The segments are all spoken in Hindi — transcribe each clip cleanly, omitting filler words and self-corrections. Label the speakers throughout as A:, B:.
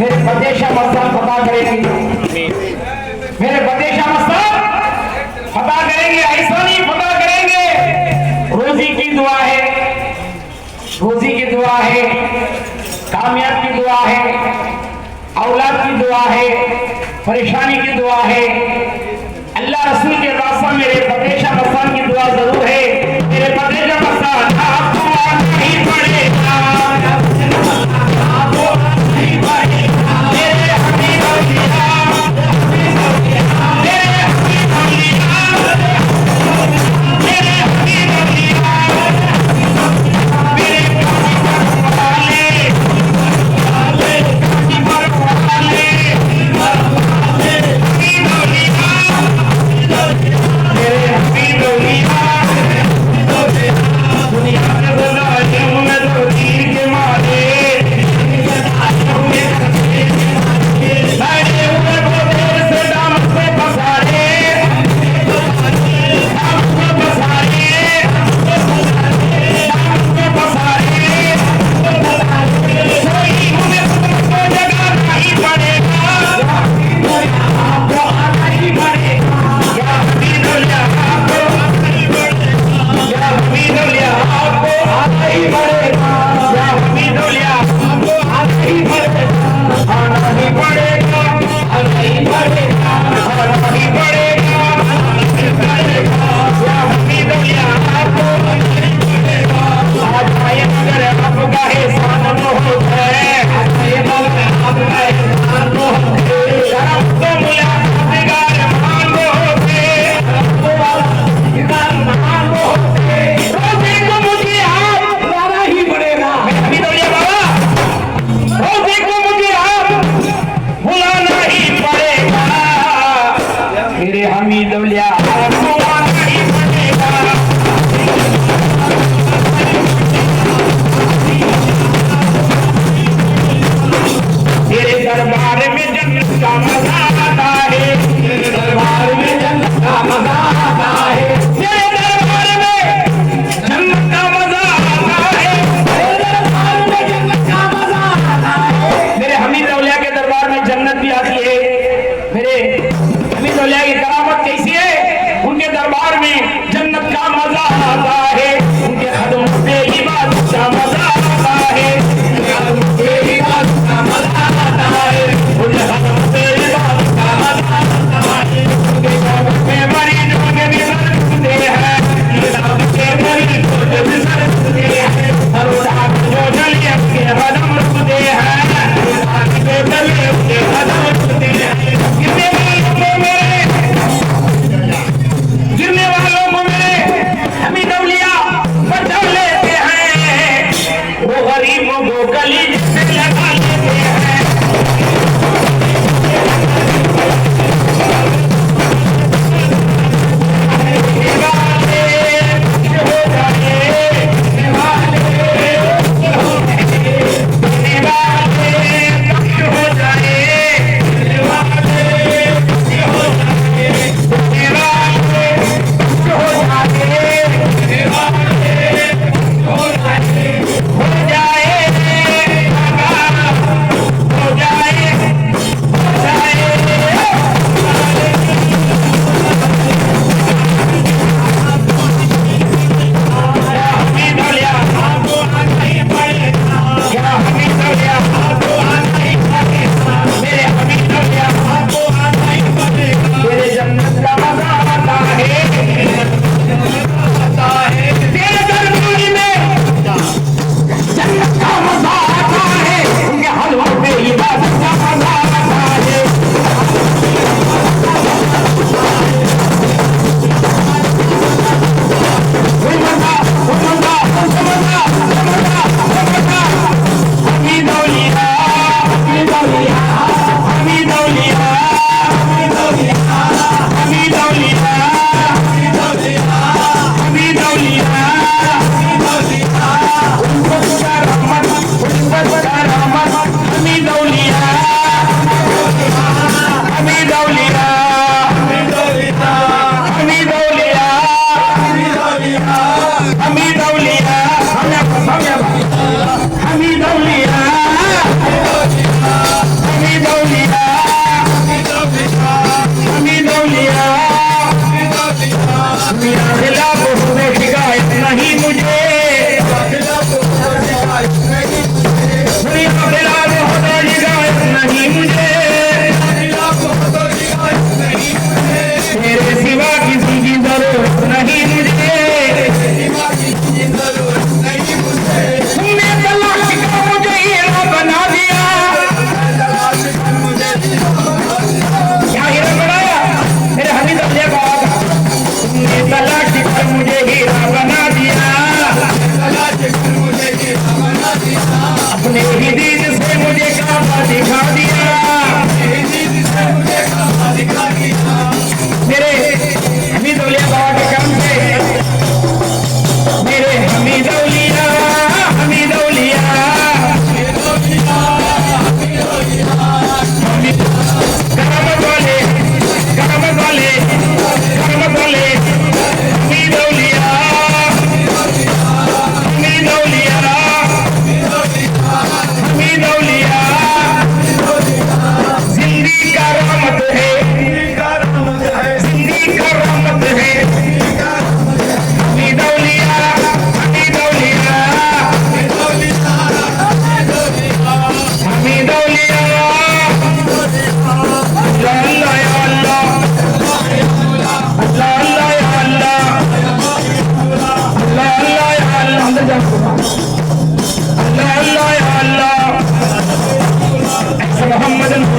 A: मेरे बदेशा मस्तान फतह करेंगे, मेरे बदेशा मस्तान फतह करेंगे, ऐसा नहीं फतह करेंगे। रोजी की दुआ है, रोजी की दुआ है, कामयाब की दुआ है, औलाद की दुआ है, परेशानी की दुआ है। अल्लाह रसूल के रास्ते मेरे बदेशा मस्तान की दुआ जरूर है। मेरे बदेशा मस्तान आपको नहीं पड़ेगा, आपको नहीं पड़ेगा। मेरे हबीब औलिया, मेरे हबीब औलिया, मेरे हबीब औलिया, मेरे ही पड़ेगा या हमीद औलिया आपको आना ही पड़ेगा, आना ही पड़ेगा, आना ही पड़ेगा, आना ही पड़ेगा, आना ही पड़ेगा या हमीद औलिया आपको आना ही पड़ेगा। आज आए मगर आपका एहसान न हो जाए, आज आए मगर आपका एहसान न हो जाए, शर्म तो मुलाकात का रहमान न हो जाए, शर्म तो का रहमान न हो जाए। रोज़े को मुझे आप लाना ही पड़ेगा हमीद औलिया बाबा, रोज़े को मुझे आप बुलाना ही पड़ेगा, मेरे हमीद औलिया आपको आना ही पड़ेगा। तेरे दरबार में जन्नत का मजा आता है, तेरे दरबार में जन्नत का मजा आता है, तेरे दरबार में जन्नत का मजा आता है, तेरे दरबार में जन्नत का मजा आता है। मेरे हमीद औलिया के दरबार में जन्नत भी आती है। मेरे हमीद औलिया की करामत कैसी है? उनके दरबार में जन्नत का मजा आता है, उनके कदम पे इबादत का मजा आता है, उनके कदम पे इबादत का मजा आता है, उनके कदम पे इबादत का मजा आता है, उनके कदम पे मरीजों के भी सर झुकते हैं, उनके कदम पे मरीजों के भी सर झुकते हैं, हर रात जो जले उसके कदम झुकते हैं, हर रात जो जले उसके कदम झुकते हैं। गिरने वालों को मेरे हमीद औलिया बचा लेते हैं, वो गरीबों को गली से लगा लेते हैं।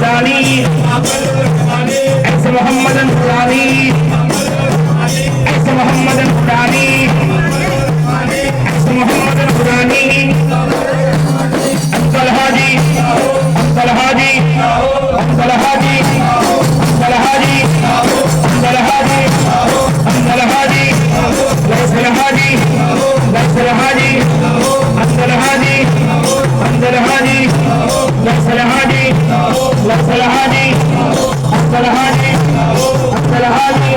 A: नूरानी ऐसे मोहम्मद नूरानी ऐसे मोहम्मद नूरानी ऐसे मोहम्मद नूरानी अंकल हाजी अंकल हाजी अंकल हाजी अंकल हाजी अंकल हाजी अंकल हाजी लैसल हाजी लैसल हाजी अंकल हाजी अंकल हाजी लैसल हाजी लैसल हाजी अंकल हाजी अंकल हाजी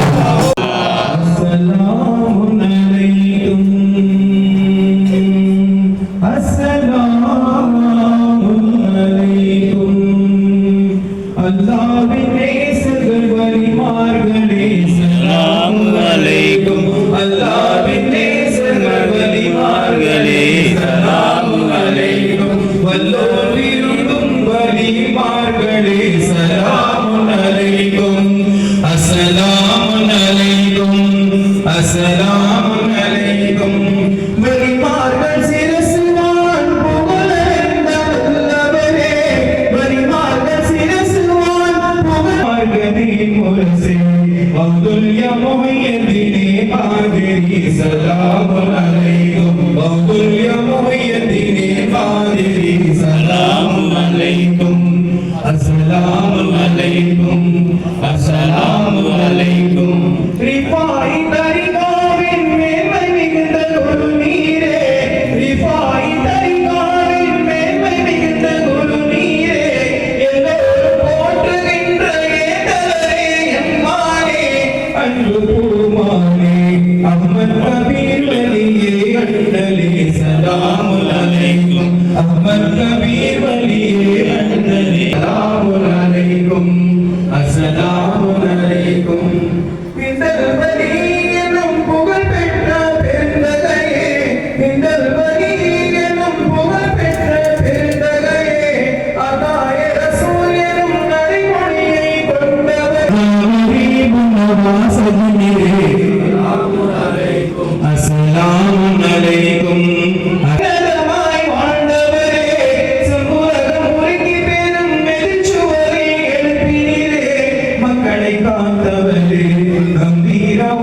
B: Gambira